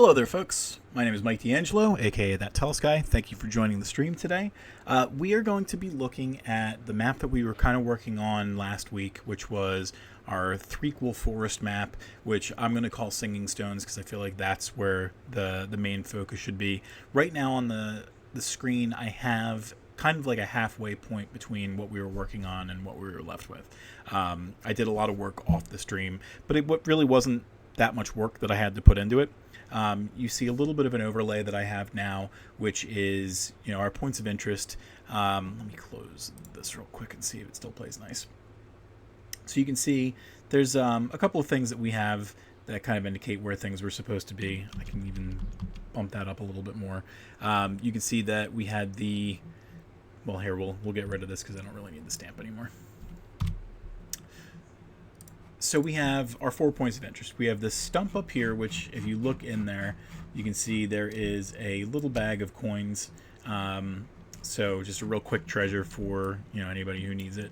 Hello there, folks. My name is Mike D'Angelo, aka That Tellest Guy. Thank you for joining the stream today. We are going to be looking at the map that we were kind of working on last week, which was our Threequel Forest map, which I'm going to call Singing Stones because I feel like that's where the main focus should be. Right now on the screen, I have kind of like a halfway point between what we were working on and what we were left with. I did a lot of work off the stream, but it really wasn't that much work that I had to put into it. You see a little bit of an overlay that I have now, which is, our points of interest. Let me close this real quick and see if it still plays nice. So you can see there's a couple of things that we have that kind of indicate where things were supposed to be. I can even bump that up a little bit more. You can see that we had well, here, we'll get rid of this because I don't really need the stamp anymore. So we have our 4 points of interest. We have this stump up here, which if you look in there, you can see there is a little bag of coins. So just a real quick treasure for anybody who needs it.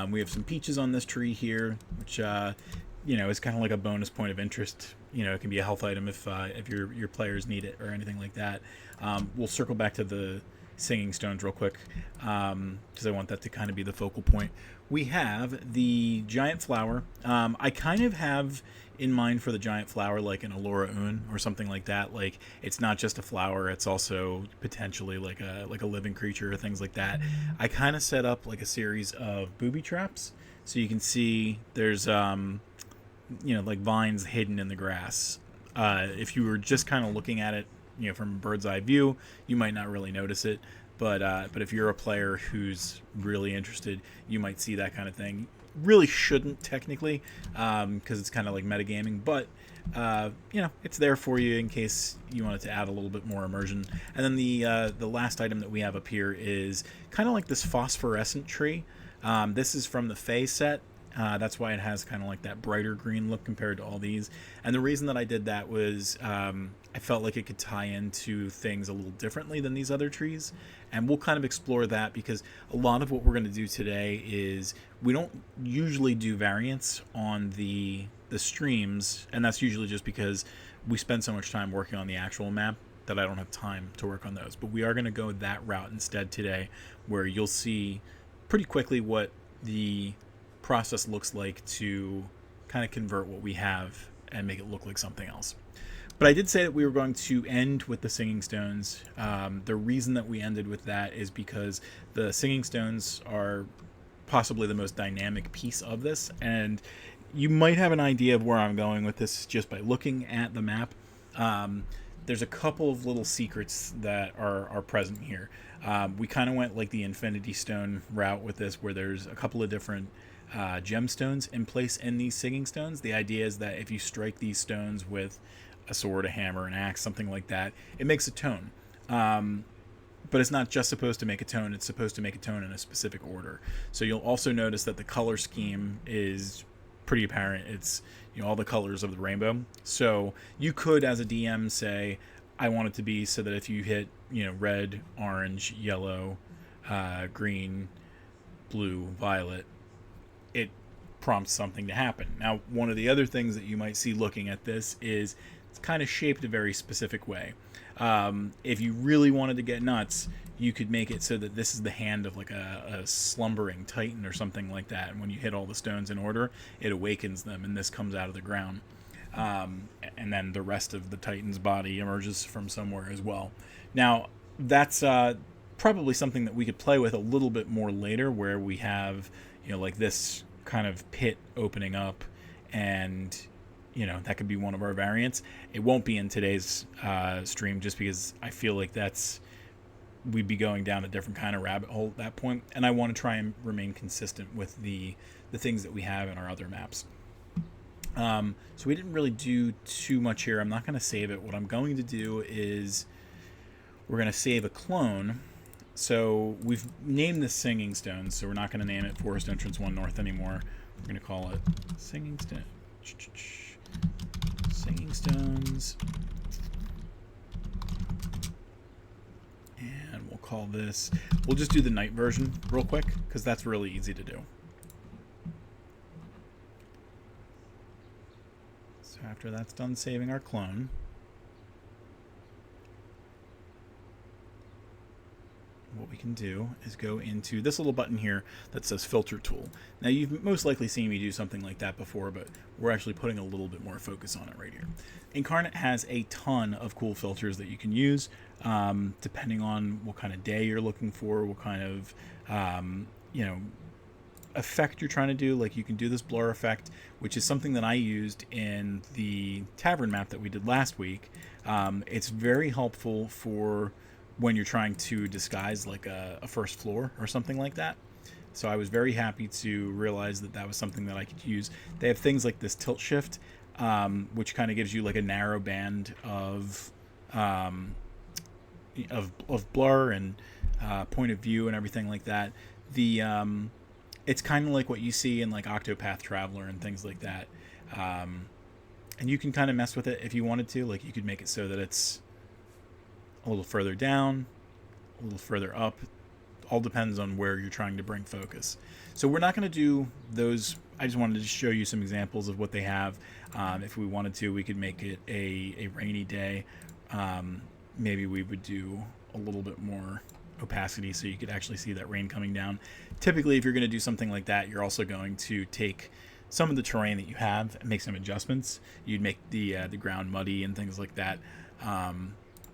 We have some peaches on this tree here, which is kind of like a bonus point of interest. It can be a health item if your players need it or anything like that. We'll circle back to the Singing Stones real quick because I want that to kind of be the focal point. We have the giant flower. I kind of have in mind for the giant flower like an Allura Un or something like that. Like it's not just a flower; it's also potentially like a living creature or things like that. I kind of set up like a series of booby traps, so you can see there's like vines hidden in the grass. If you were just kind of looking at it, from a bird's eye view, you might not really notice it. But if you're a player who's really interested, you might see that kind of thing. Really shouldn't technically, because it's kind of like metagaming. But it's there for you in case you wanted to add a little bit more immersion. And then the last item that we have up here is kind of like this phosphorescent tree. This is from the Fae set. That's why it has kind of like that brighter green look compared to all these. And the reason that I did that was I felt like it could tie into things a little differently than these other trees. And we'll kind of explore that because a lot of what we're going to do today is we don't usually do variants on the streams. And that's usually just because we spend so much time working on the actual map that I don't have time to work on those. But we are going to go that route instead today, where you'll see pretty quickly what the process looks like to kind of convert what we have and make it look like something else. But I did say that we were going to end with the Singing Stones. The reason that we ended with that is because the Singing Stones are possibly the most dynamic piece of this, and you might have an idea of where I'm going with this just by looking at the map. There's a couple of little secrets that are present here. We kind of went like the Infinity Stone route with this, where there's a couple of different gemstones in place in these Singing Stones. The idea is that if you strike these stones with a sword, a hammer, an axe, something like that, it makes a tone. But it's not just supposed to make a tone, it's supposed to make a tone in a specific order. So you'll also notice that the color scheme is pretty apparent. It's all the colors of the rainbow. So you could, as a DM, say, I want it to be so that if you hit red, orange, yellow, green, blue, violet, it prompts something to happen. Now, one of the other things that you might see looking at this is it's kind of shaped a very specific way. If you really wanted to get nuts, you could make it so that this is the hand of like a slumbering titan or something like that. And when you hit all the stones in order, it awakens them, and this comes out of the ground. And then the rest of the titan's body emerges from somewhere as well. Now, that's probably something that we could play with a little bit more later, where we have like this kind of pit opening up, and that could be one of our variants. It won't be in today's stream just because I feel like we'd be going down a different kind of rabbit hole at that point, and I want to try and remain consistent with the things that we have in our other maps. So we didn't really do too much here. I'm not going to save it. What I'm going to do is we're going to save a clone. So we've named this Singing Stones, so we're not going to name it Forest Entrance 1 North anymore. We're going to call it Singing Stones. Singing Stones. And we'll call this... We'll just do the night version real quick, because that's really easy to do. So after that's done saving our clone, we can do is go into this little button here that says Filter Tool. Now, you've most likely seen me do something like that before, but we're actually putting a little bit more focus on it right here. Inkarnate has a ton of cool filters that you can use, depending on what kind of day you're looking for, what kind of, effect you're trying to do. Like, you can do this blur effect, which is something that I used in the tavern map that we did last week. It's very helpful for when you're trying to disguise like a first floor or something like that. So I was very happy to realize that that was something that I could use. They have things like this tilt shift, which kind of gives you like a narrow band of blur and point of view and everything like that. It's kind of like what you see in like Octopath Traveler and things like that. And you can kind of mess with it if you wanted to. Like, you could make it so that it's a little further down, a little further up. All depends on where you're trying to bring focus. So we're not going to do those. I just wanted to show you some examples of what they have. If we wanted to, we could make it a rainy day. Maybe we would do a little bit more opacity so you could actually see that rain coming down. Typically, if you're going to do something like that, you're also going to take some of the terrain that you have and make some adjustments. You'd make the ground muddy and things like that.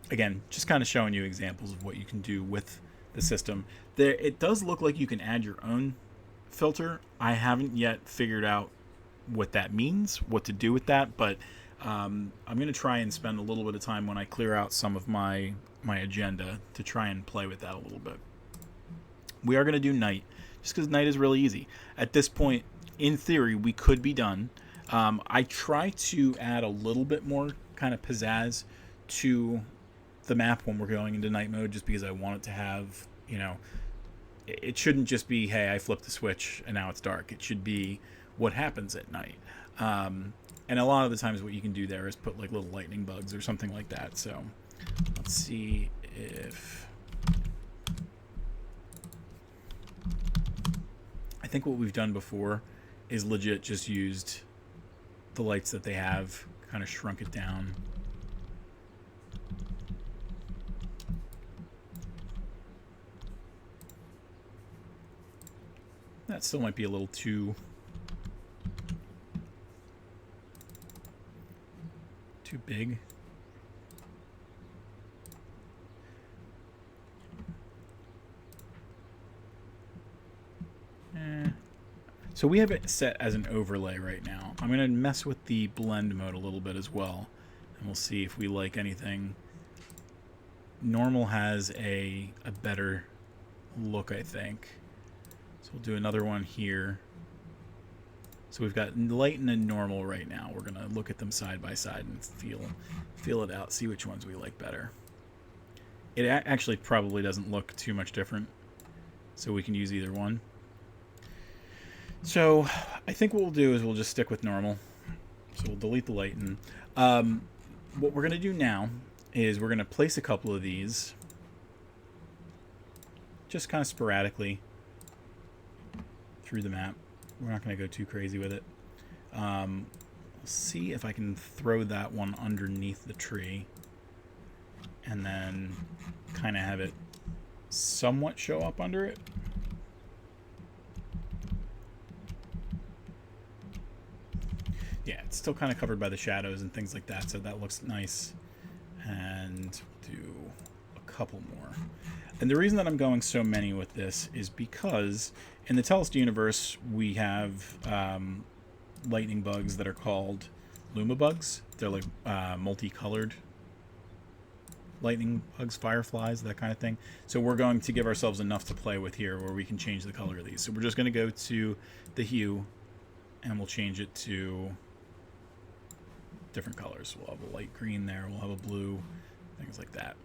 Again, just kind of showing you examples of what you can do with the system. It does look like you can add your own filter. I haven't yet figured out what that means, what to do with that, but I'm going to try and spend a little bit of time when I clear out some of my agenda to try and play with that a little bit. We are going to do night, just because night is really easy. At this point, in theory, we could be done. I try to add a little bit more kind of pizzazz to the map when we're going into night mode, just because I want it to have, it shouldn't just be, hey, I flipped the switch and now it's dark. It should be what happens at night. And a lot of the times what you can do there is put like little lightning bugs or something like that. So let's see if... I think what we've done before is legit just used the lights that they have, kind of shrunk it down. That still might be a little too big. So we have it set as an overlay right now. I'm going to mess with the blend mode a little bit as well, and we'll see if we like anything. Normal has a better look, I think. So we'll do another one here. So we've got light and normal right now. We're going to look at them side by side and feel it out, see which ones we like better. It actually probably doesn't look too much different, so we can use either one. So I think what we'll do is we'll just stick with normal. So we'll delete the light. And what we're going to do now is we're going to place a couple of these just kind of sporadically through the map. We're not going to go too crazy with it. We'll see if I can throw that one underneath the tree and then kind of have it somewhat show up under it. Yeah, it's still kind of covered by the shadows and things like that, so that looks nice. And we'll do a couple more. And the reason that I'm going so many with this is because in the Tellest universe, we have lightning bugs that are called Luma bugs. They're like multicolored lightning bugs, fireflies, that kind of thing. So we're going to give ourselves enough to play with here where we can change the color of these. So we're just going to go to the hue, and we'll change it to different colors. We'll have a light green there, we'll have a blue, things like that.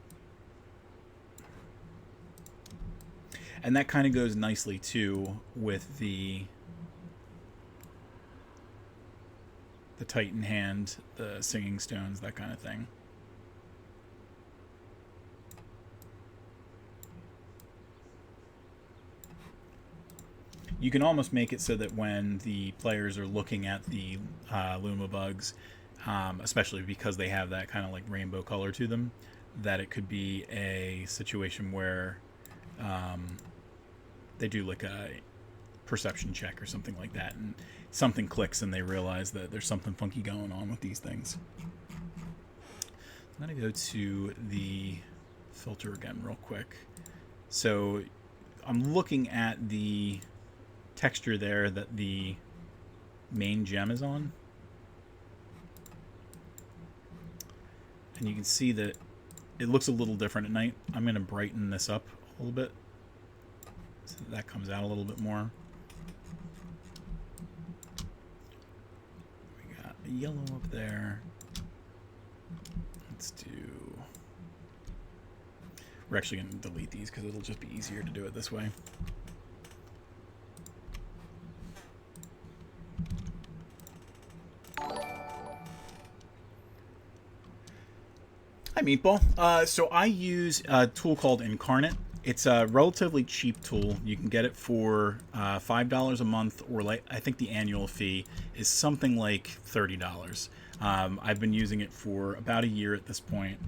And that kind of goes nicely too with the Titan hand, the singing stones, that kind of thing. You can almost make it so that when the players are looking at the Luma bugs, especially because they have that kind of like rainbow color to them, that it could be a situation where they do like a perception check or something like that, and something clicks and they realize that there's something funky going on with these things. I'm going to go to the filter again real quick. So I'm looking at the texture there that the main gem is on. And you can see that it looks a little different at night. I'm going to brighten this up a little bit so that comes out a little bit more. We got a yellow up there. Let's do... We're actually going to delete these because it'll just be easier to do it this way. Hi, Meatball. So I use a tool called Inkarnate. It's a relatively cheap tool. You can get it for $5 a month, or like I think the annual fee is something like $30. I've been using it for about a year at this point.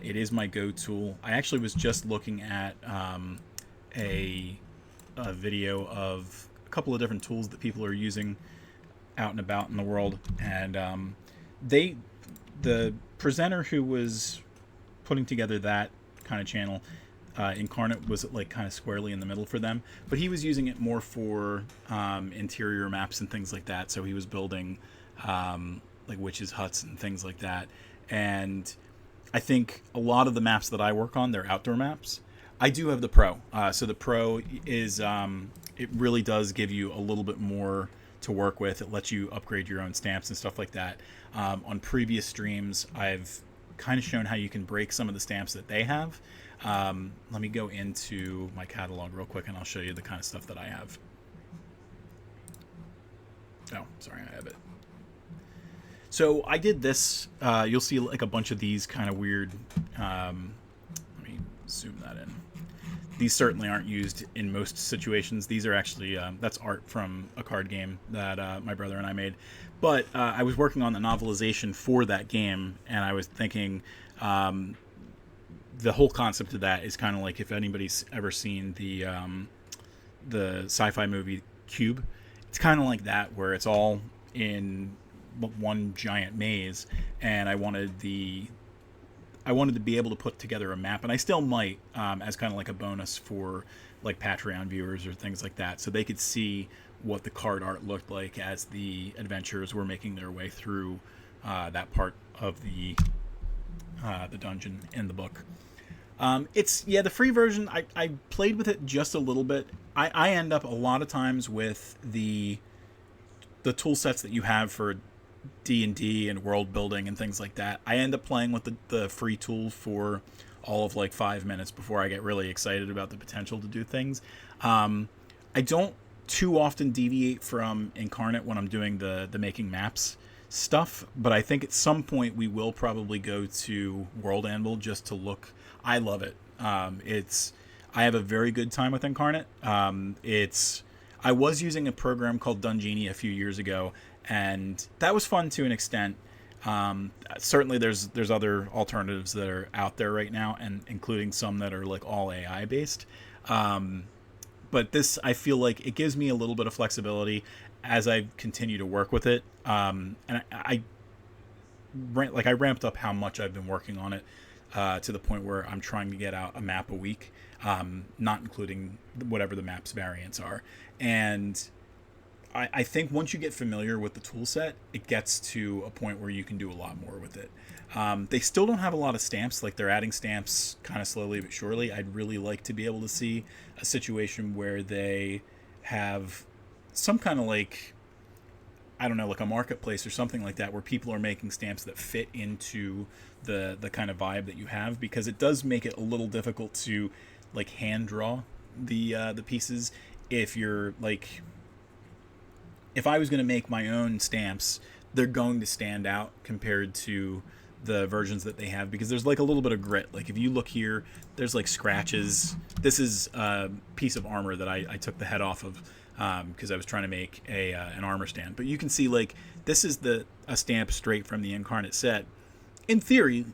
It is my go tool. I actually was just looking at a video of a couple of different tools that people are using out and about in the world, and the presenter who was putting together that kind of channel, Inkarnate, was like kind of squarely in the middle for them, but he was using it more for interior maps and things like that. So he was building like witches' huts and things like that. And I think a lot of the maps that I work on, they're outdoor maps. I do have the Pro. So the Pro is, it really does give you a little bit more to work with. It lets you upgrade your own stamps and stuff like that. On previous streams, I've kind of shown how you can break some of the stamps that they have. Let me go into my catalog real quick and I'll show you the kind of stuff that I have. Oh, sorry, I have it. So I did this. You'll see like a bunch of these kind of weird. Let me zoom that in. These certainly aren't used in most situations. These are actually, that's art from a card game that my brother and I made. But I was working on the novelization for that game, and I was thinking the whole concept of that is kind of like if anybody's ever seen the sci-fi movie Cube. It's kind of like that, where it's all in one giant maze, and I wanted to be able to put together a map, and I still might, as kind of like a bonus for like Patreon viewers or things like that, so they could see what the card art looked like as the adventurers were making their way through that part of the dungeon in the book. The free version, I played with it just a little bit. I end up a lot of times with the tool sets that you have for D&D and world building and things like that. I end up playing with the free tool for all of like 5 minutes before I get really excited about the potential to do things. I don't too often deviate from Inkarnate when I'm doing the making maps stuff, but I think at some point we will probably go to World Anvil just to look. I love it. I have a very good time with Inkarnate. I was using a program called Dungenie a few years ago, and that was fun to an extent. Certainly there's other alternatives that are out there right now, and including some that are like all AI based. But this, I feel like it gives me a little bit of flexibility as I continue to work with it. And I ramped up how much I've been working on it to the point where I'm trying to get out a map a week, not including whatever the map's variants are. And I think once you get familiar with the tool set, it gets to a point where you can do a lot more with it. They still don't have a lot of stamps. Like, they're adding stamps kind of slowly but surely. I'd really like to be able to see a situation where they have some kind of like, I don't know, like a marketplace or something like that, where people are making stamps that fit into the kind of vibe that you have, because it does make it a little difficult to like hand draw the pieces. If you're like, if I was going to make my own stamps, they're going to stand out compared to the versions that they have, because there's like a little bit of grit. Like if you look here, there's like scratches. This is a piece of armor that I took the head off of because I was trying to make an armor stand. But you can see like this is a stamp straight from the Inkarnate set, in theory,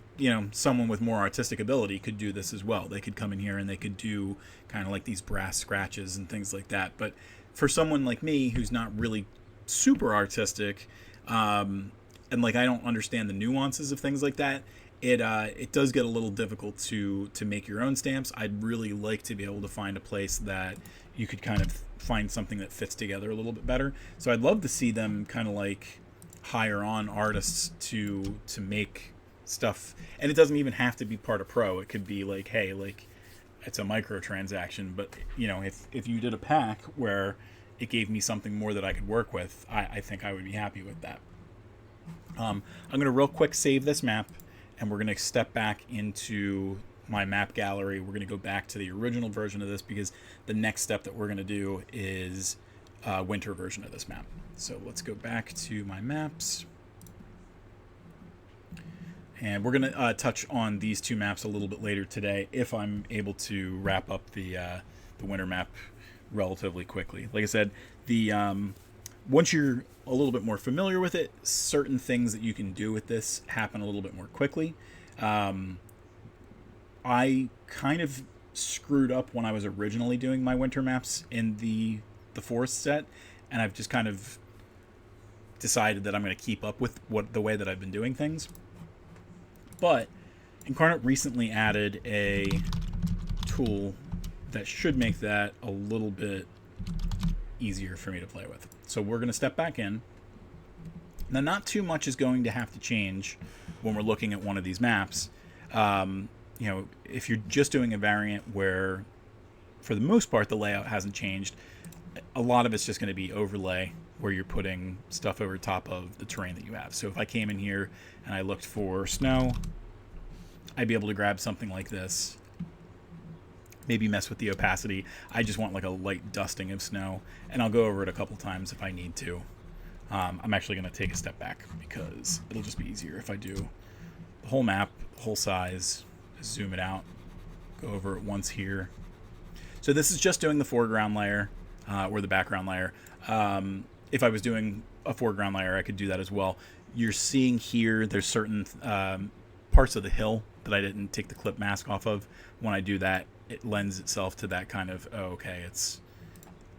someone with more artistic ability could do this as well. They could come in here and they could do kind of like these brass scratches and things like that. But for someone like me who's not really super artistic, and like I don't understand the nuances of things like that, it does get a little difficult to make your own stamps. I'd really like to be able to find a place that you could kind of find something that fits together a little bit better. So I'd love to see them kind of like hire on artists to make stuff, and it doesn't even have to be part of Pro. It could be like, hey, like it's a microtransaction, but if you did a pack where it gave me something more that I could work with, I think I would be happy with that. I'm going to real quick save this map, and we're going to step back into my map gallery. We're going to go back to the original version of this because the next step that we're going to do is a winter version of this map. So let's go back to my maps. And we're going to touch on these two maps a little bit later today if I'm able to wrap up the winter map relatively quickly. Like I said, once you're a little bit more familiar with it, certain things that you can do with this happen a little bit more quickly. I kind of screwed up when I was originally doing my winter maps in the forest set, and I've just kind of decided that I'm going to keep up with the way that I've been doing things. But Inkarnate recently added a tool that should make that a little bit easier for me to play with. So we're going to step back in. Now, not too much is going to have to change when we're looking at one of these maps. If you're just doing a variant where, for the most part, the layout hasn't changed, a lot of it's just going to be overlay, where you're putting stuff over top of the terrain that you have. So if I came in here and I looked for snow, I'd be able to grab something like this, maybe mess with the opacity. I just want like a light dusting of snow, and I'll go over it a couple times if I need to. I'm actually going to take a step back because it'll just be easier if I do the whole map, the whole size, zoom it out, go over it once here. So this is just doing the foreground layer or the background layer. If I was doing a foreground layer, I could do that as well. You're seeing here there's certain parts of the hill that I didn't take the clip mask off of. When I do that, it lends itself to that kind of,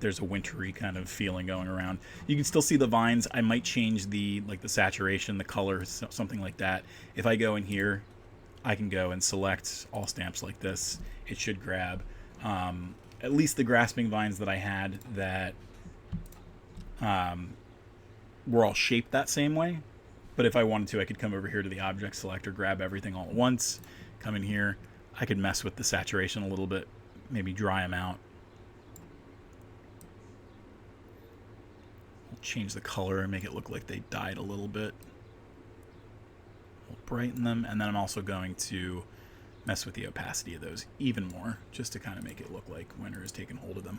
there's a wintry kind of feeling going around. You can still see the vines. I might change the saturation, the color, something like that. If I go in here, I can go and select all stamps like this. It should grab at least the grasping vines that I had that were all shaped that same way. But if I wanted to, I could come over here to the object selector, grab everything all at once, come in here. I could mess with the saturation a little bit, maybe dry them out. We'll change the color and make it look like they died a little bit. We'll brighten them, and then I'm also going to mess with the opacity of those even more, just to kind of make it look like winter has taken hold of them.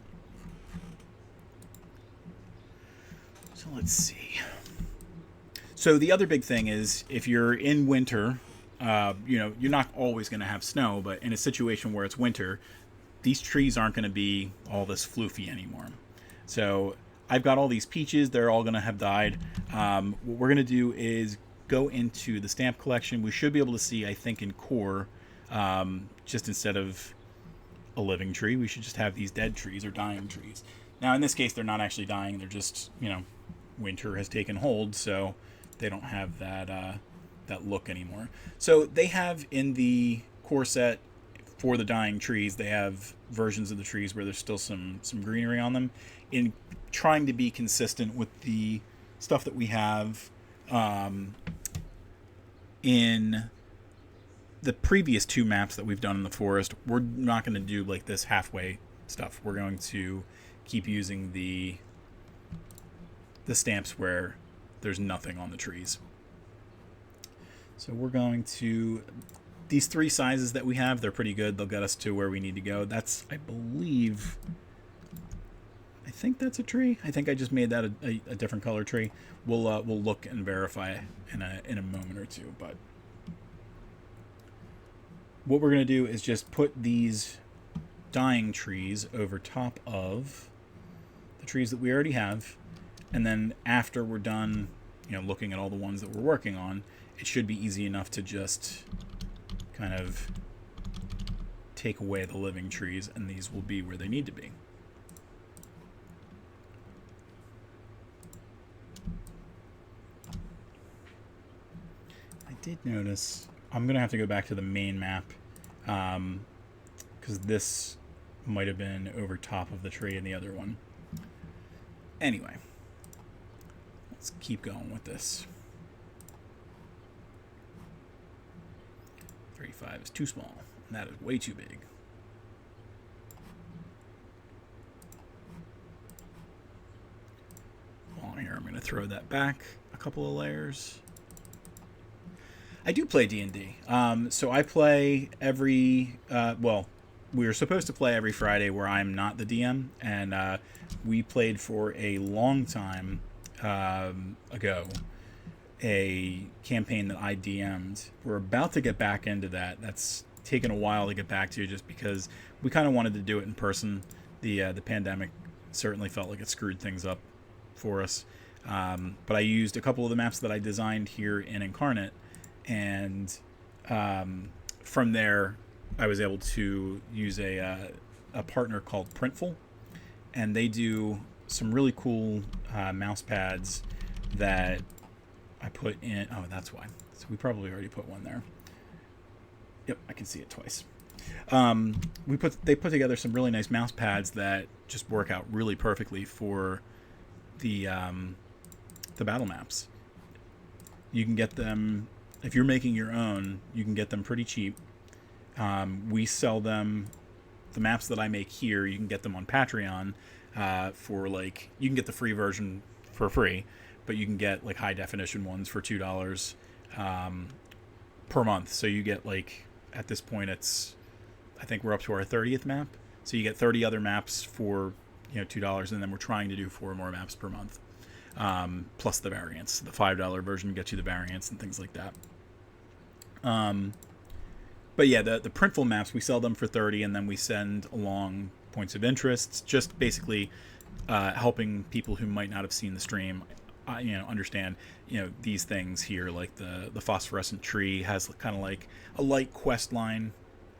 So let's see. So the other big thing is, if you're in winter, you're not always going to have snow, but in a situation where it's winter, these trees aren't going to be all this floofy anymore. So I've got all these peaches. They're all going to have died. What we're going to do is go into the stamp collection. We should be able to see, I think, in core, just instead of a living tree, we should just have these dead trees or dying trees. Now, in this case, they're not actually dying. They're just, winter has taken hold, so they don't have that look anymore. So they have in the core set for the dying trees, they have versions of the trees where there's still some greenery on them, in trying to be consistent with the stuff that we have in the previous two maps that we've done in the forest. We're not going to do like this halfway stuff. We're going to keep using the stamps where there's nothing on the trees. So we're going to, these three sizes that we have, they're pretty good. They'll get us to where we need to go. That's, I think that's a tree. I think I just made that a different color tree. We'll look and verify in a moment or two. But what we're going to do is just put these dying trees over top of the trees that we already have. And then after we're done, looking at all the ones that we're working on, it should be easy enough to just kind of take away the living trees, and these will be where they need to be. I did notice, I'm going to have to go back to the main map, because this might have been over top of the tree in the other one. Anyway, let's keep going with this. 35 is too small, and that is way too big. On here, I'm going to throw that back a couple of layers. I do play D&D. So I play every, well, we were supposed to play every Friday where I'm not the DM, and we played for a long time ago a campaign that I DM'd. We're about to get back into that. That's taken a while to get back to, just because we kind of wanted to do it in person. The pandemic certainly felt like it screwed things up for us. But I used a couple of the maps that I designed here in Inkarnate, and from there I was able to use a partner called Printful, and they do some really cool mouse pads that I put in. Oh, that's why. So we probably already put one there. Yep, I can see it twice. They put together some really nice mouse pads that just work out really perfectly for the battle maps. You can get them if you're making your own. You can get them pretty cheap. We sell them. The maps that I make here, you can get them on Patreon for like, you can get the free version for free, but you can get like high definition ones for $2 per month. So you get, like, at this point it's, I think we're up to our 30th map. So you get 30 other maps for, you know, $2, and then we're trying to do 4 more maps per month, plus the variants. The $5 version gets you the variants and things like that. But yeah, the Printful maps, we sell them for 30, and then we send along points of interest, just basically helping people who might not have seen the stream, understand, these things here, like the phosphorescent tree has kind of like a light quest line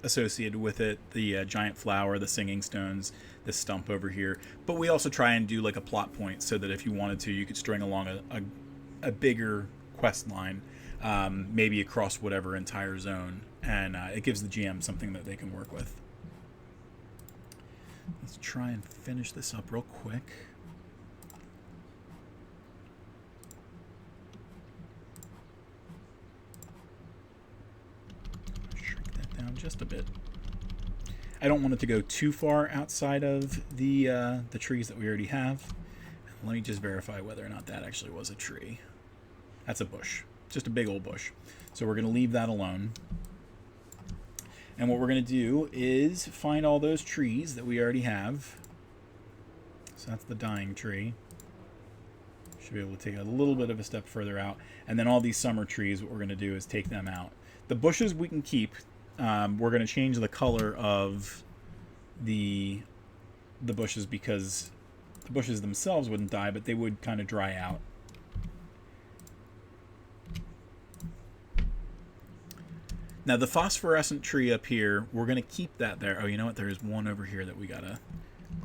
associated with it, the giant flower, the singing stones, this stump over here. But we also try and do like a plot point, so that if you wanted to, you could string along a bigger quest line, maybe across whatever entire zone, and it gives the GM something that they can work with. Let's try and finish this up real quick. Shrink that down just a bit. I don't want it to go too far outside of the trees that we already have. Let me just verify whether or not that actually was a tree. That's a bush. Just a big old bush. So we're going to leave that alone. And what we're going to do is find all those trees that we already have. So that's the dying tree. Should be able to take a little bit of a step further out. And then all these summer trees, what we're going to do is take them out. The bushes we can keep. We're going to change the color of the bushes, because the bushes themselves wouldn't die, but they would kind of dry out. Now, the phosphorescent tree up here, we're going to keep that there. Oh, you know what? There is one over here that we got to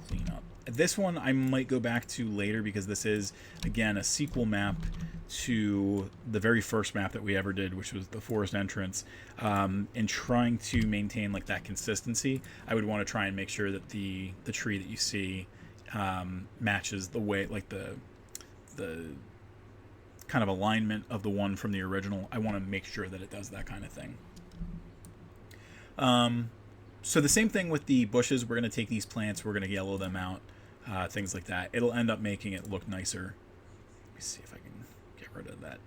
clean up. This one I might go back to later, because this is, again, a sequel map to the very first map that we ever did, which was the forest entrance. And trying to maintain like that consistency, I would want to try and make sure that the tree that you see matches the way, like the kind of alignment of the one from the original. I want to make sure that it does that kind of thing. So the same thing with the bushes. We're going to take these plants, we're going to yellow them out, things like that. It'll end up making it look nicer. Let me see if I can get rid of that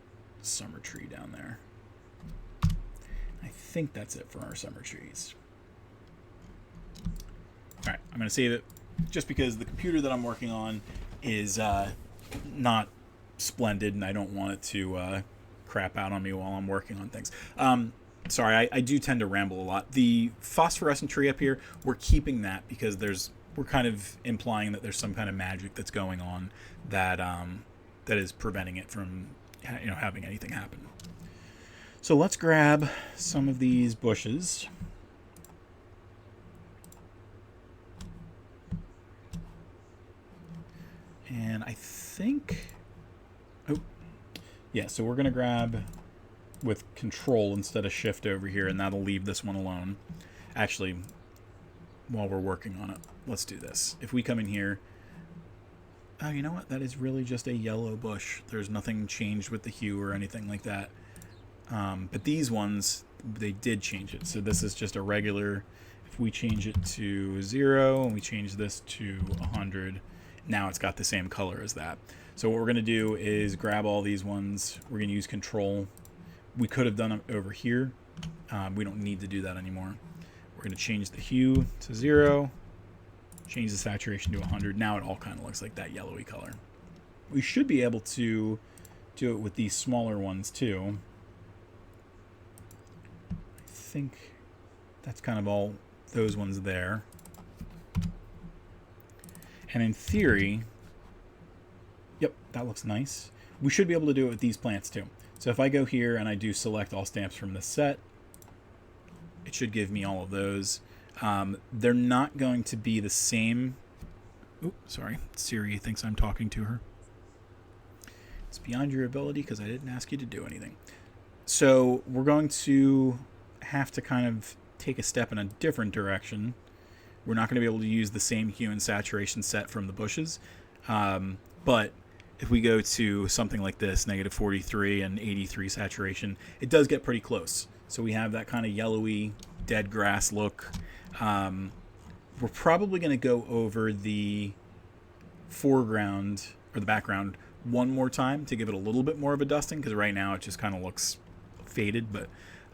summer tree down there. I think that's it for our summer trees. All right, I'm going to save it, just because the computer that I'm working on is not splendid, and I don't want it to crap out on me while I'm working on things. Sorry, I do tend to ramble a lot. The phosphorescent tree up here, we're keeping that because we're kind of implying that there's some kind of magic that's going on that that is preventing it from having anything happen. So let's grab some of these bushes. And I think... Oh, yeah, so we're going to grab with Control instead of Shift over here, and that'll leave this one alone. Actually, while we're working on it, let's do this. If we come in here... Oh, you know what? That is really just a yellow bush. There's nothing changed with the hue or anything like that. But these ones, they did change it. So this is just a regular... If we change it to 0 and we change this to 100... Now it's got the same color as that. So what we're going to do is grab all these ones. We're going to use Control. We could have done it over here. We don't need to do that anymore. We're going to change the hue to 0. Change the saturation to 100. Now it all kind of looks like that yellowy color. We should be able to do it with these smaller ones too. I think that's kind of all those ones there. And in theory, yep, that looks nice. We should be able to do it with these plants too. So if I go here and I do select all stamps from this set, it should give me all of those. They're not going to be the same. Oops, sorry. Siri thinks I'm talking to her. It's beyond your ability because I didn't ask you to do anything. So we're going to have to kind of take a step in a different direction. We're not going to be able to use the same hue and saturation set from the bushes. But if we go to something like this, negative 43 and 83 saturation, it does get pretty close. So we have that kind of yellowy, dead grass look. We're probably going to go over the foreground or the background one more time to give it a little bit more of a dusting, because right now it just kind of looks faded. But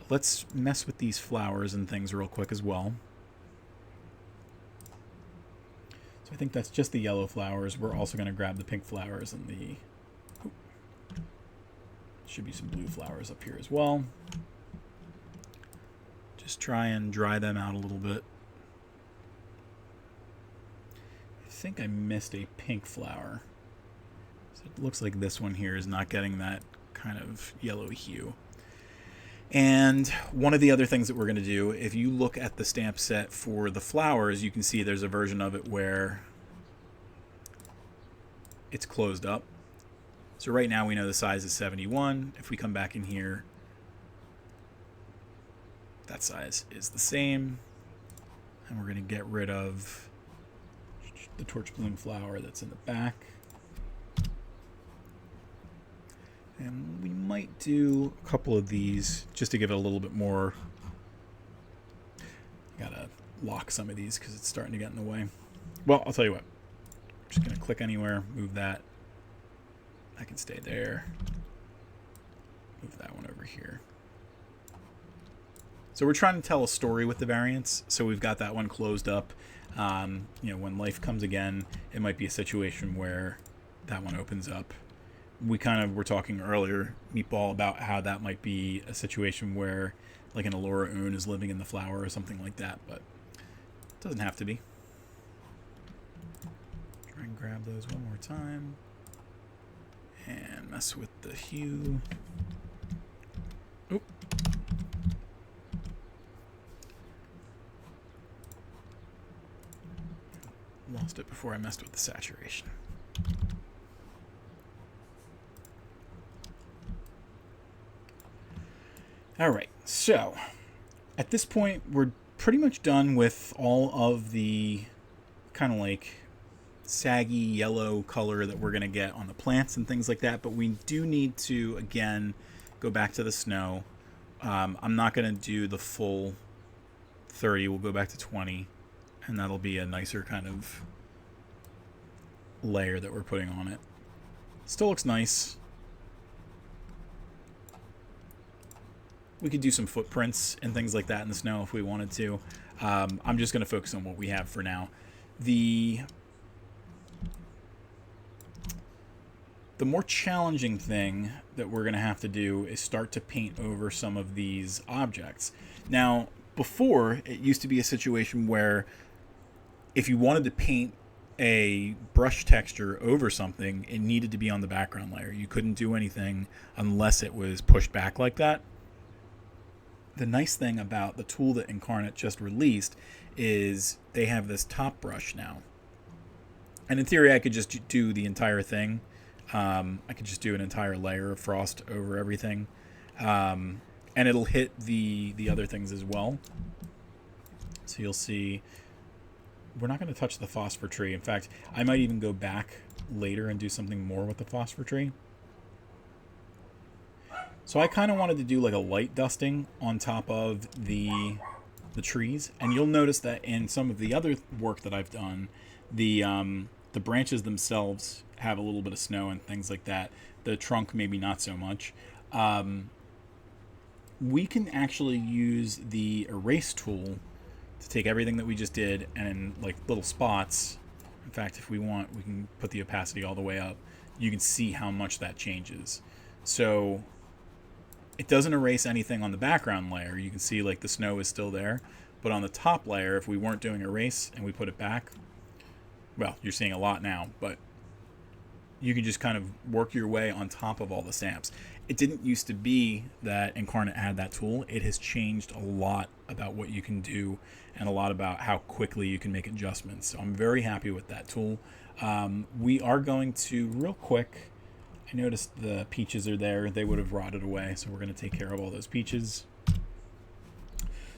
let's mess with these flowers and things real quick as well. So I think that's just the yellow flowers. We're also going to grab the pink flowers and the... Oh, should be some blue flowers up here as well. Just try and dry them out a little bit. I think I missed a pink flower. So it looks like this one here is not getting that kind of yellow hue. And one of the other things that we're going to do, if you look at the stamp set for the flowers, you can see there's a version of it where it's closed up. So right now we know the size is 71. If we come back in here, that size is the same. And we're going to get rid of the torch bloom flower that's in the back. And we might do a couple of these just to give it a little bit more. I gotta lock some of these because it's starting to get in the way. Well, I'll tell you what. I'm just gonna click anywhere, move that. I can stay there. Move that one over here. So we're trying to tell a story with the variants. So we've got that one closed up. You know, when life comes again, it might be a situation where that one opens up. We kind of were talking earlier, Meatball, about how that might be a situation where like an Allura Oon is living in the flower or something like that, but it doesn't have to be. Try and grab those one more time and mess with the hue. Oop. Lost it before I messed with the saturation. All right, so at this point, we're pretty much done with all of the kind of like saggy yellow color that we're going to get on the plants and things like that. But we do need to, again, go back to the snow. I'm not going to do the full 30. We'll go back to 20, and that'll be a nicer kind of layer that we're putting on it. Still looks nice. We could do some footprints and things like that in the snow if we wanted to. I'm just going to focus on what we have for now. The more challenging thing that we're going to have to do is start to paint over some of these objects. Now, before, it used to be a situation where if you wanted to paint a brush texture over something, it needed to be on the background layer. You couldn't do anything unless it was pushed back like that. the nice thing about the tool that Inkarnate just released is they have this top brush now. And in theory, I could just do the entire thing. I could just do an entire layer of frost over everything. And it'll hit the other things as well. So you'll see, we're not going to touch the phosphor tree. In fact, I might even go back later and do something more with the phosphor tree. So I kind of wanted to do like a light dusting on top of the trees. And you'll notice that in some of the other work that I've done, the branches themselves have a little bit of snow and things like that. The trunk maybe not so much. We can actually use the erase tool to take everything that we just did and like little spots. In fact, if we want, we can put the opacity all the way up. You can see how much that changes. So it doesn't erase anything on the background layer. You can see like the snow is still there. But on the top layer, if we weren't doing erase and we put it back, well, you're seeing a lot now, but you can just kind of work your way on top of all the stamps. It didn't used to be that Inkarnate had that tool. It has changed a lot about what you can do and a lot about how quickly you can make adjustments. So I'm very happy with that tool. We are going to, real quick, I noticed the peaches are there. They would have rotted away, so we're going to take care of all those peaches.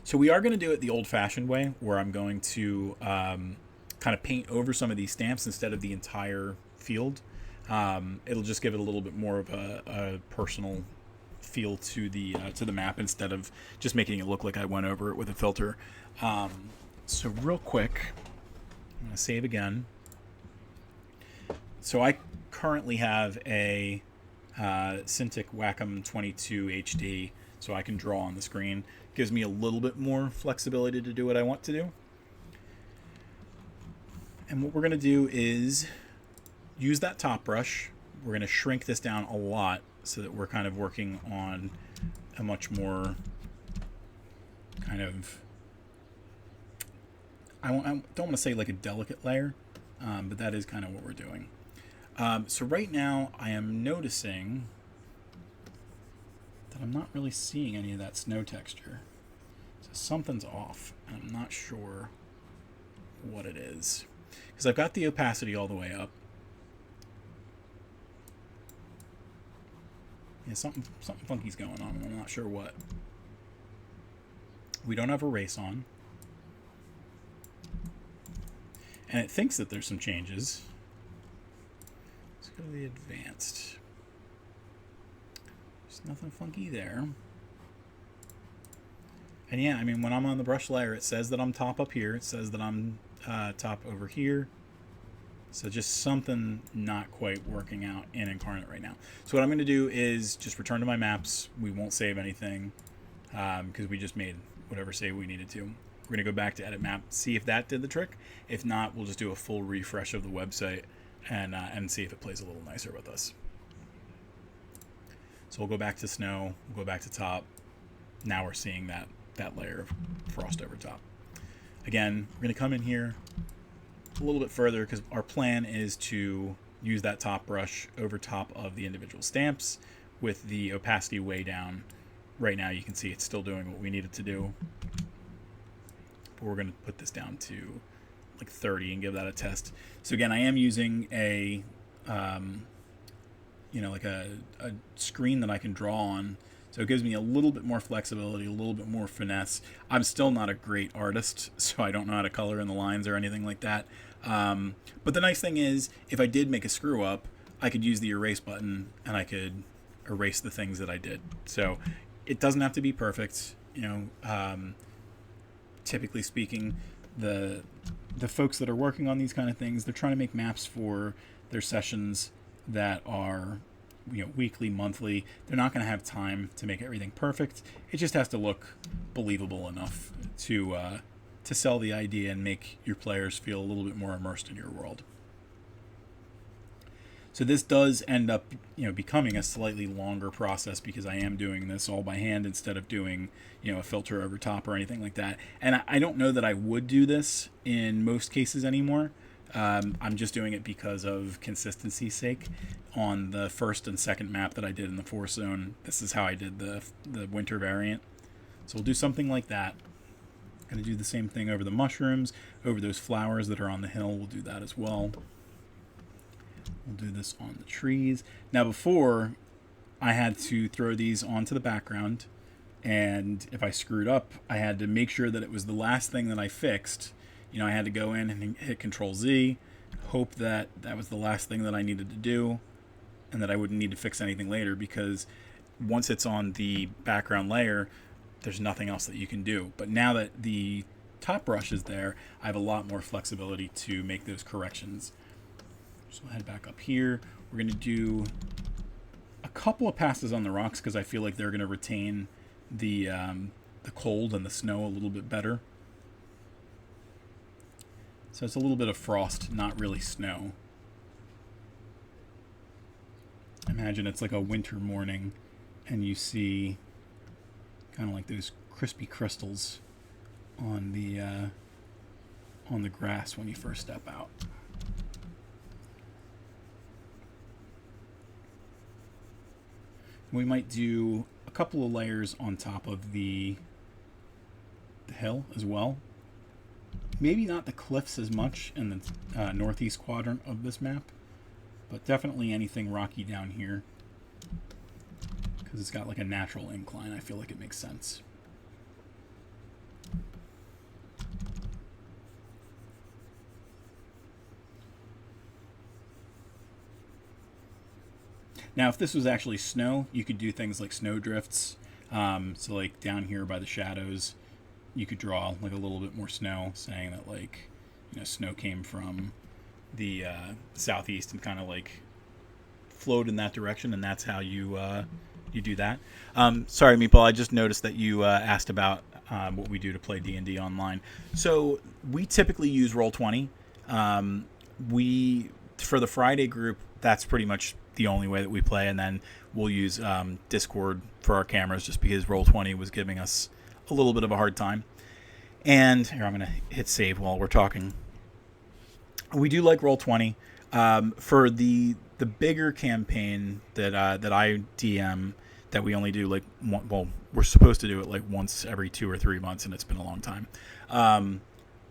So we are going to do it the old-fashioned way, where I'm going to kind of paint over some of these stamps instead of the entire field. It'll just give it a little bit more of a personal feel to the map instead of just making it look like I went over it with a filter. So real quick, I'm going to save again. So I currently have a Cintiq Wacom 22 HD, so I can draw on the screen. Gives me a little bit more flexibility to do what I want to do. And what we're going to do is use that top brush. We're going to shrink this down a lot so that we're kind of working on a much more kind of, I don't want to say like a delicate layer, but that is kind of what we're doing. So right now I am noticing that I'm not really seeing any of that snow texture. So something's off, and I'm not sure what it is. Because I've got the opacity all the way up. Yeah, something funky's going on. I'm not sure what. We don't have erase on. And it thinks that there's some changes. Let's go to the advanced. There's nothing funky there. And yeah, I mean, when I'm on the brush layer, it says that I'm top up here. It says that I'm top over here. So just something not quite working out in Inkarnate right now. So what I'm going to do is just return to my maps. We won't save anything because we just made whatever save we needed to. We're going to go back to edit map, see if that did the trick. If not, we'll just do a full refresh of the website and see if it plays a little nicer with us. So we'll go back to snow, we'll go back to top. Now we're seeing that layer of frost over top. Again, we're going to come in here a little bit further because our plan is to use that top brush over top of the individual stamps with the opacity way down. Right now you can see it's still doing what we need it to do. But we're going to put this down to like 30 and give that a test. So again, I am using a like a screen that I can draw on. So it gives me a little bit more flexibility, a little bit more finesse. I'm still not a great artist, so I don't know how to color in the lines or anything like that. But the nice thing is, if I did make a screw up, I could use the erase button and I could erase the things that I did. So it doesn't have to be perfect. Typically speaking, the folks that are working on these kind of things, they're trying to make maps for their sessions that are weekly, monthly. They're not going to have time to make everything perfect. It just has to look believable enough to sell the idea and make your players feel a little bit more immersed in your world. So this does end up becoming a slightly longer process because I am doing this all by hand instead of doing a filter over top or anything like that. And I don't know that I would do this in most cases anymore. I'm just doing it because of consistency's sake. On the first and second map that I did in the Force Zone, this is how I did the winter variant. So we'll do something like that. Going to do the same thing over the mushrooms, over those flowers that are on the hill. We'll do that as well. We'll do this on the trees. Now before, I had to throw these onto the background, and if I screwed up, I had to make sure that it was the last thing that I fixed. You know, I had to go in and hit Control Z, hope that that was the last thing that I needed to do, and that I wouldn't need to fix anything later, because once it's on the background layer, there's nothing else that you can do. But now that the top brush is there, I have a lot more flexibility to make those corrections. So I'll head back up here. We're going to do a couple of passes on the rocks because I feel like they're going to retain the cold and the snow a little bit better. So it's a little bit of frost, not really snow. Imagine it's like a winter morning and you see kind of like those crispy crystals on the grass when you first step out. We might do a couple of layers on top of the hill as well. Maybe not the cliffs as much in the northeast quadrant of this map, but definitely anything rocky down here, because it's got like a natural incline. I feel like it makes sense. Now, if this was actually snow, you could do things like snow drifts. So like down here by the shadows, you could draw like a little bit more snow, saying that like, you know, snow came from the southeast and kind of like flowed in that direction, and that's how you do that. Sorry, Meeple, I just noticed that you asked about what we do to play D&D online. So we typically use Roll20. For the Friday group, that's pretty much the only way that we play, and then we'll use Discord for our cameras, just because Roll20 was giving us a little bit of a hard time. And here, I'm going to hit save while we're talking. We do like Roll20. For the bigger campaign that I DM, that we only do like we're supposed to do it like once every 2 or 3 months, and it's been a long time.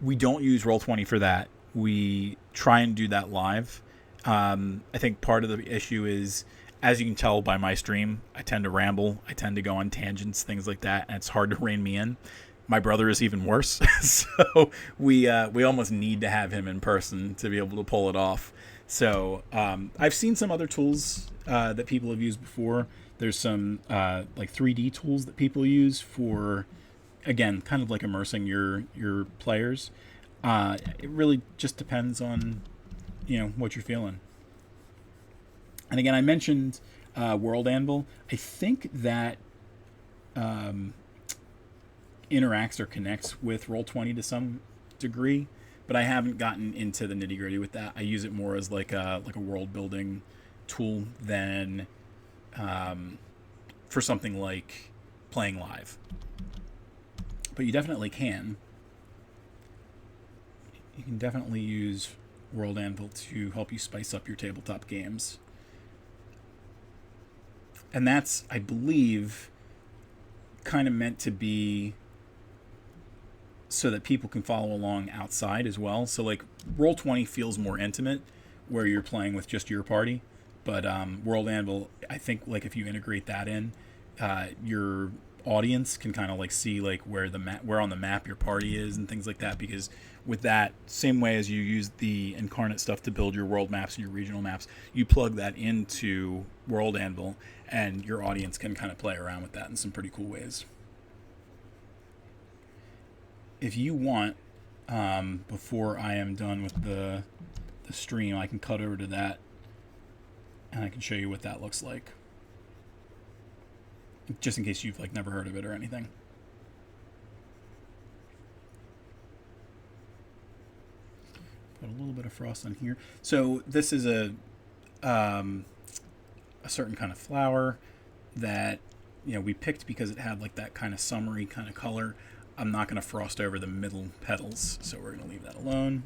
We don't use Roll20 for that. We try and do that live. I think part of the issue is, as you can tell by my stream, I tend to ramble. I tend to go on tangents, things like that, and it's hard to rein me in. My brother is even worse, so we almost need to have him in person to be able to pull it off. So I've seen some other tools that people have used before. There's some like 3D tools that people use for, again, kind of like immersing your players. It really just depends on, you know, what you're feeling. And again, I mentioned World Anvil. I think that interacts or connects with Roll20 to some degree, but I haven't gotten into the nitty gritty with that. I use it more as like a world building tool than for something like playing live. But you definitely can. You can definitely use World Anvil to help you spice up your tabletop games. And that's, I believe, kind of meant to be so that people can follow along outside as well. So like Roll20 feels more intimate, where you're playing with just your party. But World Anvil, I think, like if you integrate that in, your audience can kind of like see like where on the map your party is and things like that. Because with that, same way as you use the Inkarnate stuff to build your world maps and your regional maps, you plug that into World Anvil, and your audience can kind of play around with that in some pretty cool ways. If you want, before I am done with the stream, I can cut over to that and I can show you what that looks like, just in case you've like never heard of it or anything. Put a little bit of frost on here. So this is a certain kind of flower that, you know, we picked because it had like that kind of summery kind of color. I'm not going to frost over the middle petals, so we're going to leave that alone.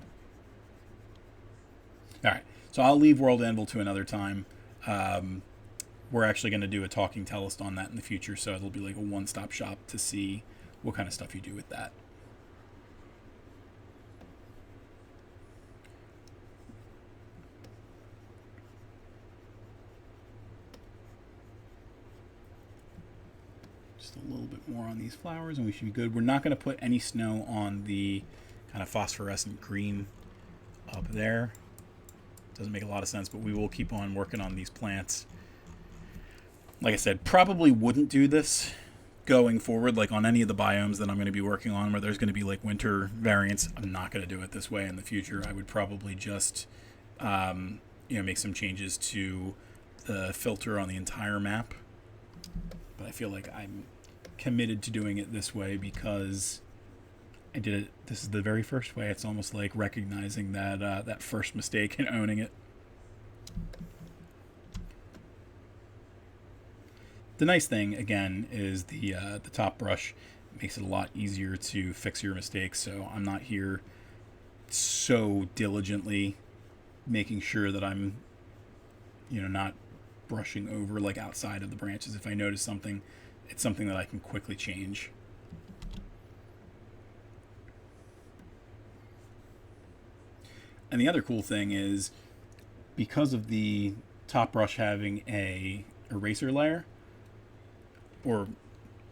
All right, so I'll leave World Anvil to another time. We're actually going to do a talking Tellest on that in the future, so it'll be like a one-stop shop to see what kind of stuff you do with that. Just a little bit more on these flowers and we should be good. We're not going to put any snow on the kind of phosphorescent green up there. Doesn't make a lot of sense, but we will keep on working on these plants. Like I said, probably wouldn't do this going forward, like on any of the biomes that I'm going to be working on where there's going to be like winter variants. I'm not going to do it this way in the future. I would probably just make some changes to the filter on the entire map. But I feel like I'm committed to doing it this way because I did it. This is the very first way. It's almost like recognizing that that first mistake and owning it. The nice thing, again, is the top brush makes it a lot easier to fix your mistakes. So I'm not here so diligently making sure that I'm, not brushing over like outside of the branches. If I notice something, it's something that I can quickly change. And the other cool thing is, because of the top brush having a eraser layer, or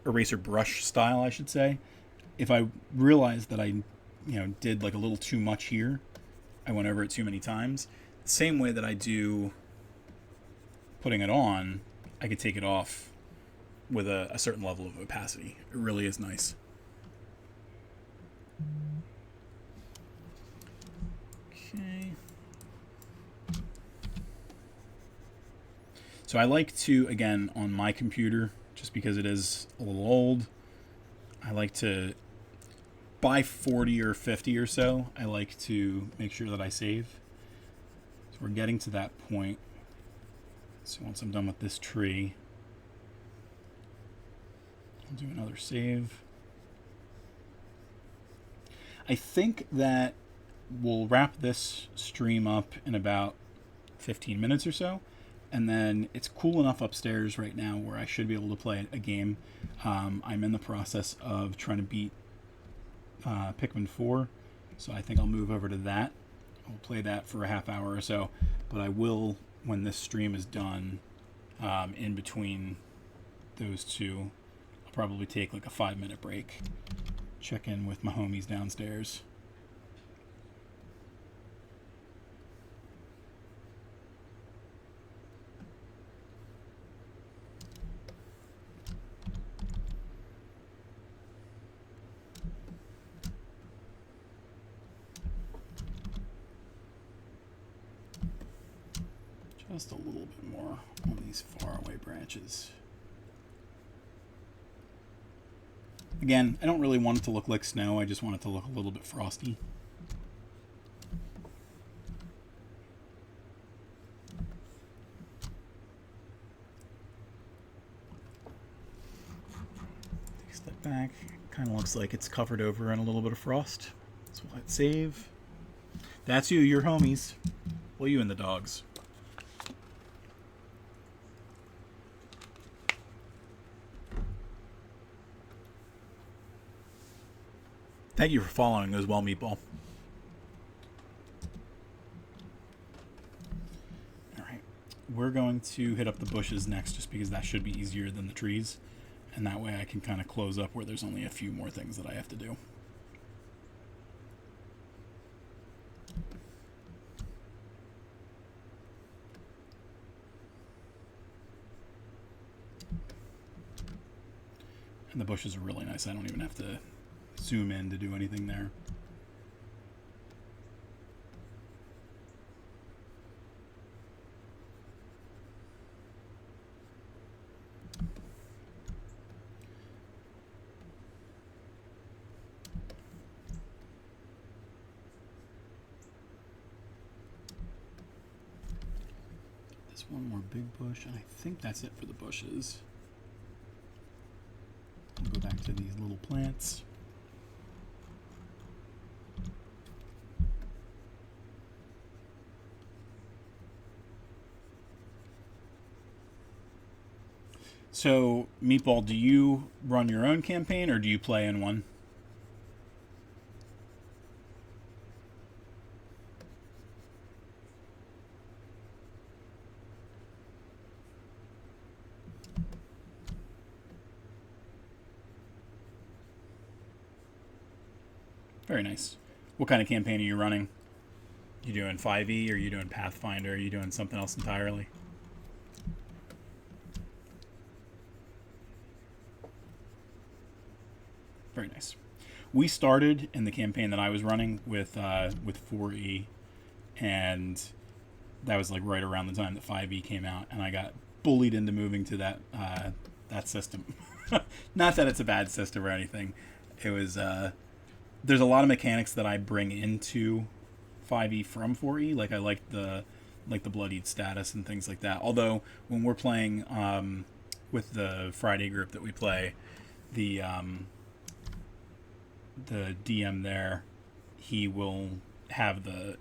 eraser brush style, I should say, if I realize that I, did like a little too much here, I went over it too many times, the same way that I do putting it on, I could take it off with a certain level of opacity. It really is nice. Okay. So I like to, again, on my computer, just because it is a little old, I like to, by 40 or 50 or so, I like to make sure that I save. So we're getting to that point. So once I'm done with this tree, I'll do another save. I think that we'll wrap this stream up in about 15 minutes or so. And then it's cool enough upstairs right now where I should be able to play a game. I'm in the process of trying to beat Pikmin 4. So I think I'll move over to that. I'll play that for a half hour or so. But I will, when this stream is done, in between those two, I'll probably take like a 5-minute break. Check in with my homies downstairs. Just a little bit more on these faraway branches. Again, I don't really want it to look like snow. I just want it to look a little bit frosty. Take a step back. Kind of looks like it's covered over in a little bit of frost. So we'll hit save. That's you, your homies. Well, you and the dogs. Thank you for following as well, Meatball. Alright, we're going to hit up the bushes next just because that should be easier than the trees. And that way I can kind of close up where there's only a few more things that I have to do. And the bushes are really nice. I don't even have to zoom in to do anything there. This one more big bush, and I think that's it for the bushes. We'll go back to these little plants. So, Meatball, do you run your own campaign or do you play in one? Very nice. What kind of campaign are you running? You doing 5e? Or are you doing Pathfinder? Are you doing something else entirely? Very nice. We started in the campaign that I was running with 4e, and that was like right around the time that 5e came out, and I got bullied into moving to that system. Not that it's a bad system or anything. It was there's a lot of mechanics that I bring into 5e from 4e. Like I like the bloodied status and things like that. Although when we're playing with the Friday group that we play, the DM there, he will have the,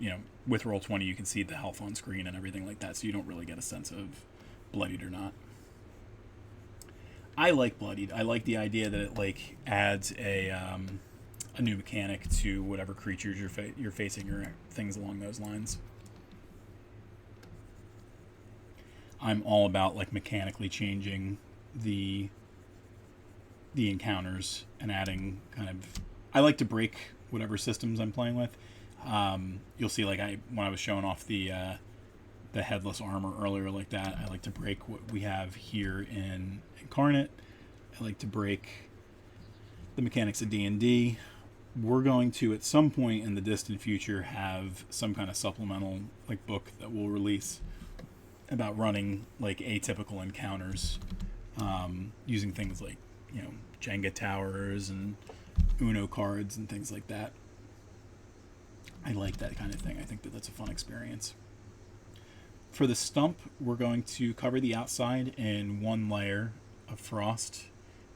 with Roll20 you can see the health on screen and everything like that, so you don't really get a sense of bloodied or not. I like bloodied. I like the idea that it like adds a new mechanic to whatever creatures you're facing or things along those lines. I'm all about like mechanically changing the encounters and adding kind of. I like to break whatever systems I'm playing with. You'll see, like when I was showing off the headless armor earlier, like that, I like to break what we have here in Inkarnate. I like to break the mechanics of D&D. We're going to, at some point in the distant future, have some kind of supplemental like book that we'll release about running like atypical encounters, using things like Jenga towers and Uno cards and things like that. I like that kind of thing. I think that that's a fun experience. For the stump, we're going to cover the outside in one layer of frost,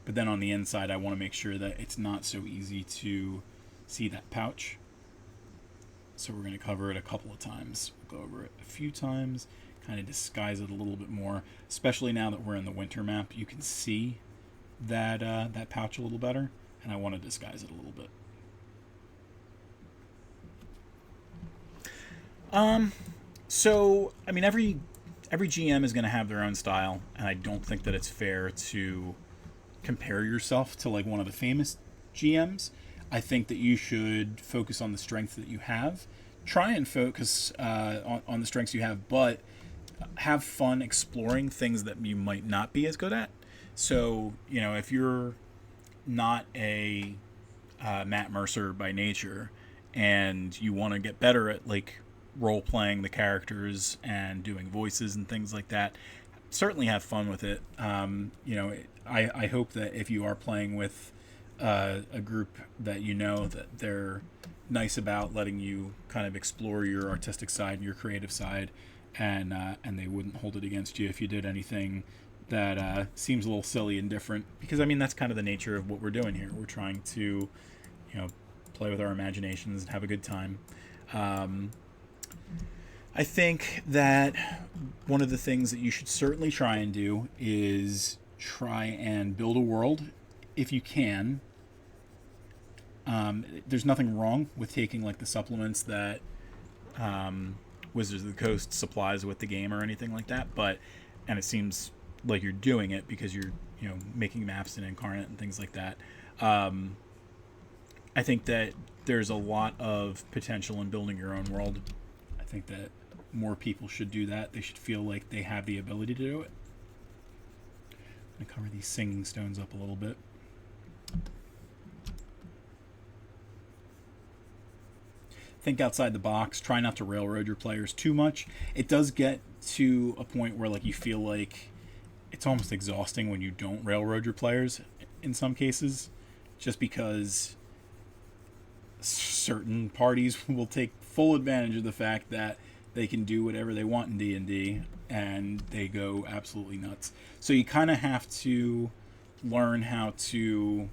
but then on the inside I want to make sure that it's not so easy to see that pouch. So we're going to cover it a couple of times. We'll go over it a few times, kind of disguise it a little bit more, especially now that we're in the winter map. You can see that that pouch a little better, and I want to disguise it a little bit. So I mean, every GM is going to have their own style, and I don't think that it's fair to compare yourself to like one of the famous GMs. I think that you should focus on the strengths that you have. Try and focus on the strengths you have, but have fun exploring things that you might not be as good at. So, if you're not a Matt Mercer by nature and you want to get better at like role-playing the characters and doing voices and things like that, certainly have fun with it. I hope that if you are playing with a group that that they're nice about letting you kind of explore your artistic side and your creative side, and they wouldn't hold it against you if you did anything that seems a little silly and different, because I mean that's kind of the nature of what we're doing here. We're trying to play with our imaginations and have a good time. I think that one of the things that you should certainly try and do is try and build a world if you can. There's nothing wrong with taking like the supplements that Wizards of the Coast supplies with the game or anything like that, and it seems like you're doing it because you're making maps in Inkarnate and things like that. I think that there's a lot of potential in building your own world. I think that more people should do that. They should feel like they have the ability to do it. I'm going to cover these singing stones up a little bit. Think outside the box. Try not to railroad your players too much. It does get to a point where like you feel like it's almost exhausting when you don't railroad your players in some cases, just because certain parties will take full advantage of the fact that they can do whatever they want in D&D, and they go absolutely nuts. So you kind of have to learn how to,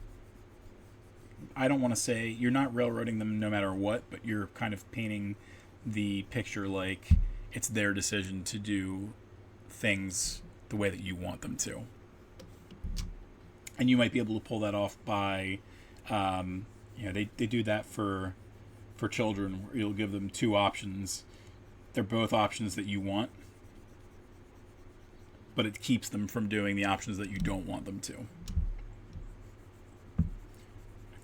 I don't want to say you're not railroading them no matter what, but you're kind of painting the picture like it's their decision to do things the way that you want them to. And you might be able to pull that off by, they do that for children, where you'll give them two options. They're both options that you want, but it keeps them from doing the options that you don't want them to.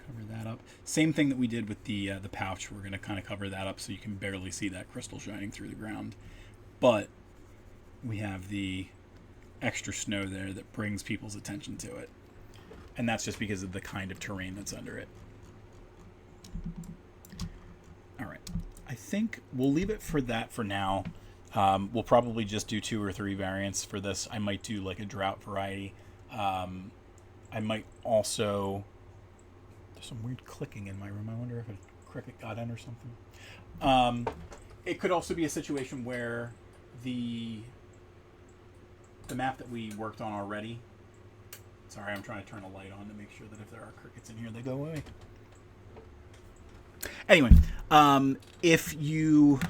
Cover that up. Same thing that we did with the pouch. We're going to kind of cover that up so you can barely see that crystal shining through the ground. But we have the extra snow there that brings people's attention to it. And that's just because of the kind of terrain that's under it. All right. I think we'll leave it for that for now. We'll probably just do 2 or 3 variants for this. I might do like a drought variety. I might also... There's some weird clicking in my room. I wonder if a cricket got in or something. It could also be a situation where the map that we worked on already... Sorry, I'm trying to turn a light on to make sure that if there are crickets in here, they go away. Anyway, if you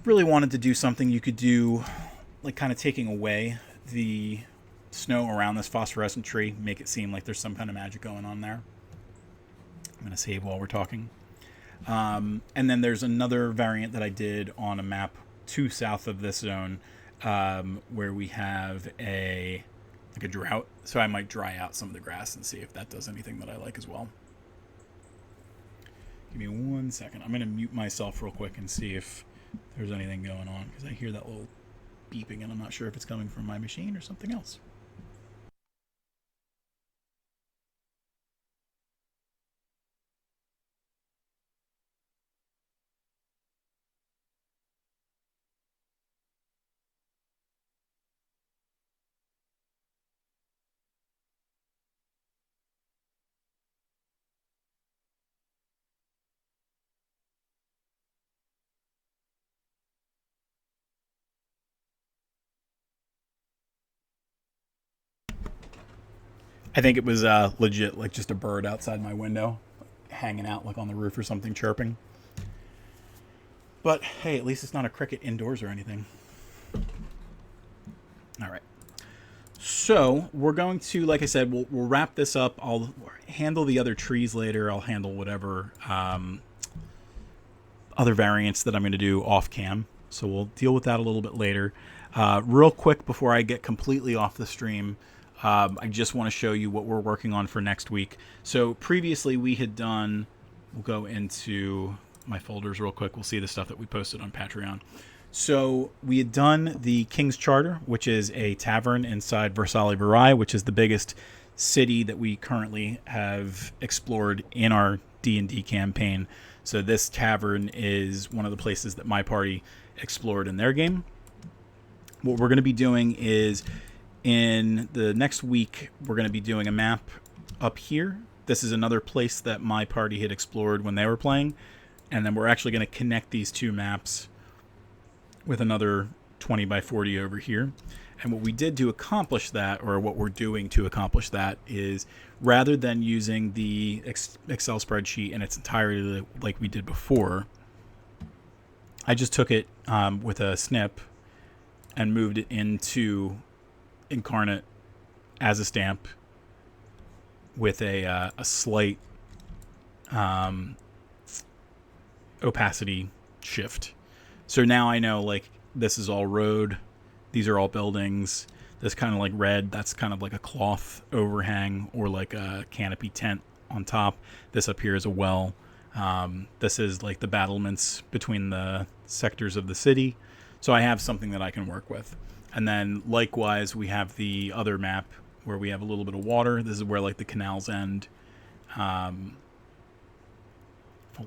really wanted to do something, you could do like kind of taking away the snow around this phosphorescent tree, make it seem like there's some kind of magic going on there. I'm going to save while we're talking. And then there's another variant that I did on a map to south of this zone, where we have a drought. So I might dry out some of the grass and see if that does anything that I like as well. Give me 1 second. I'm going to mute myself real quick and see if there's anything going on, because I hear that little beeping and I'm not sure if it's coming from my machine or something else. I think it was legit, like just a bird outside my window, hanging out like on the roof or something, chirping. But hey, at least it's not a cricket indoors or anything. All right. So we're going to, like I said, we'll wrap this up. I'll handle the other trees later. I'll handle whatever other variants that I'm going to do off cam. So we'll deal with that a little bit later. Real quick before I get completely off the stream, I just want to show you what we're working on for next week. So previously we had done, we'll go into my folders real quick. We'll see the stuff that we posted on Patreon. So we had done the King's Charter, which is a tavern inside Versailles Varai, which is the biggest city that we currently have explored in our D&D campaign. So this tavern is one of the places that my party explored in their game. What we're going to be doing is, in the next week, we're going to be doing a map up here. This is another place that my party had explored when they were playing. And then we're actually going to connect these two maps with another 20 by 40 over here. And what we did to accomplish that, or what we're doing to accomplish that, is rather than using the Excel spreadsheet in its entirety like we did before, I just took it with a snip and moved it into Inkarnate as a stamp with a slight opacity shift. So now I know, like, this is all road, these are all buildings, this kind of like red, that's kind of like a cloth overhang or like a canopy tent on top. This up here is a well. This is like the battlements between the sectors of the city. So I have something that I can work with. And then likewise, we have the other map where we have a little bit of water. This is where like the canals end. I'll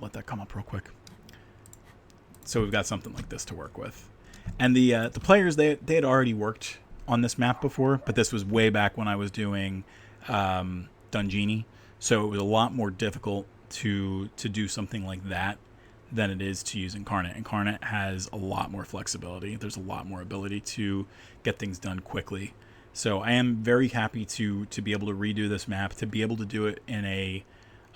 let that come up real quick. So we've got something like this to work with. And the players, they had already worked on this map before, but this was way back when I was doing Dungini. So it was a lot more difficult to do something like that than it is to use Inkarnate. Inkarnate has a lot more flexibility. There's a lot more ability to get things done quickly. So I am very happy to be able to redo this map, to be able to do it in a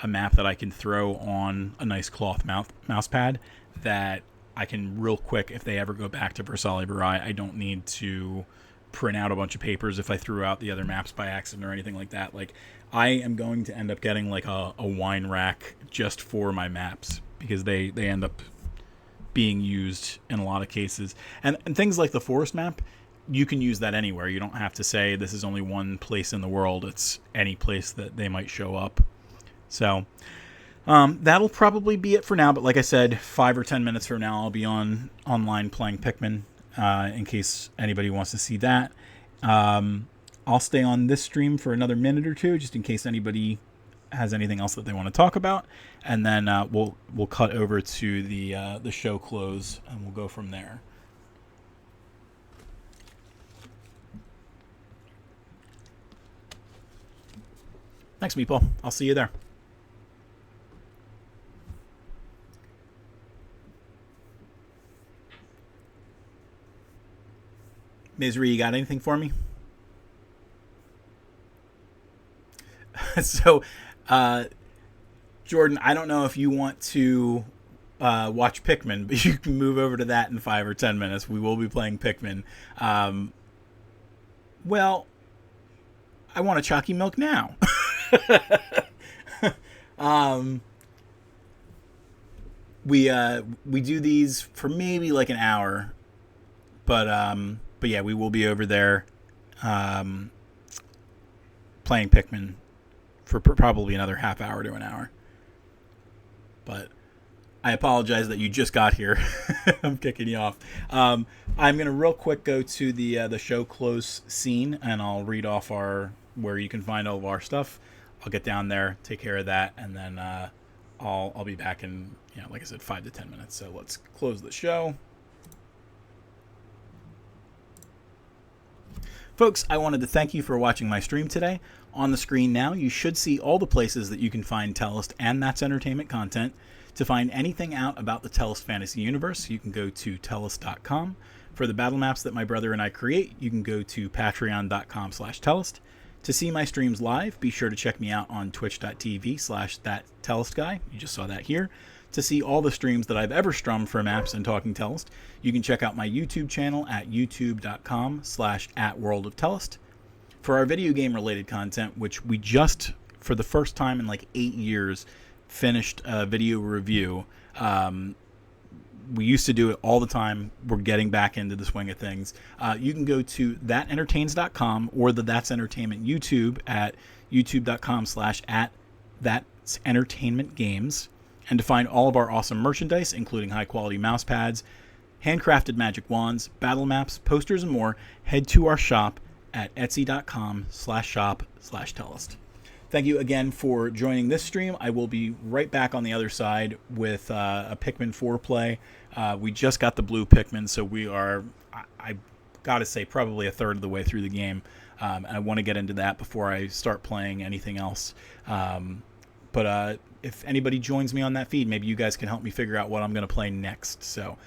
map that I can throw on a nice cloth mouse pad that I can real quick, if they ever go back to Versailles Varai, I don't need to print out a bunch of papers if I threw out the other maps by accident or anything like that. Like, I am going to end up getting like a wine rack just for my maps, because they end up being used in a lot of cases. And things like the forest map, you can use that anywhere. You don't have to say this is only one place in the world. It's any place that they might show up. So that'll probably be it for now. But like I said, 5 or 10 minutes from now, I'll be online playing Pikmin, in case anybody wants to see that. I'll stay on this stream for another minute or two, just in case anybody has anything else that they want to talk about, and then we'll cut over to the show close, and we'll go from there. Thanks, Meeple. I'll see you there. Misery, you got anything for me? So, Jordan, I don't know if you want to watch Pikmin, but you can move over to that in 5 or 10 minutes. We will be playing Pikmin. Well, I want a chalky milk now. We do these for maybe like an hour, but yeah, we will be over there playing Pikmin for probably another half hour to an hour. But I apologize that you just got here. I'm kicking you off. I'm gonna real quick go to the show close scene, and I'll read off where you can find all of our stuff. I'll get down there, take care of that, and then I'll be back in, like I said, 5 to 10 minutes. So let's close the show. Folks, I wanted to thank you for watching my stream today. On the screen now, you should see all the places that you can find Tellest and That's Entertainment content. To find anything out about the Tellest Fantasy Universe, you can go to Tellest.com. For the battle maps that my brother and I create, you can go to Patreon.com/Tellest. To see my streams live, be sure to check me out on Twitch.tv/ThatTellestGuy. You just saw that here. To see all the streams that I've ever strummed for maps and Talking Tellest, you can check out my YouTube channel at youtube.com/@WorldOfTellest. For our video game related content, which we just, for the first time in like 8 years, finished a video review. We used to do it all the time. We're getting back into the swing of things. You can go to thatentertains.com or the That's Entertainment YouTube at youtube.com/@thatsentertainmentgames. And to find all of our awesome merchandise, including high-quality mouse pads, handcrafted magic wands, battle maps, posters, and more, head to our shop at etsy.com/shop/Tellest. Thank you again for joining this stream. I will be right back on the other side with a Pikmin 4 play. We just got the blue Pikmin, so we are, I got to say, probably a third of the way through the game. I want to get into that before I start playing anything else. But if anybody joins me on that feed, maybe you guys can help me figure out what I'm going to play next. So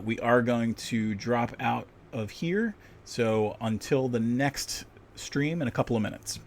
we are going to drop out of here. So until the next stream in a couple of minutes.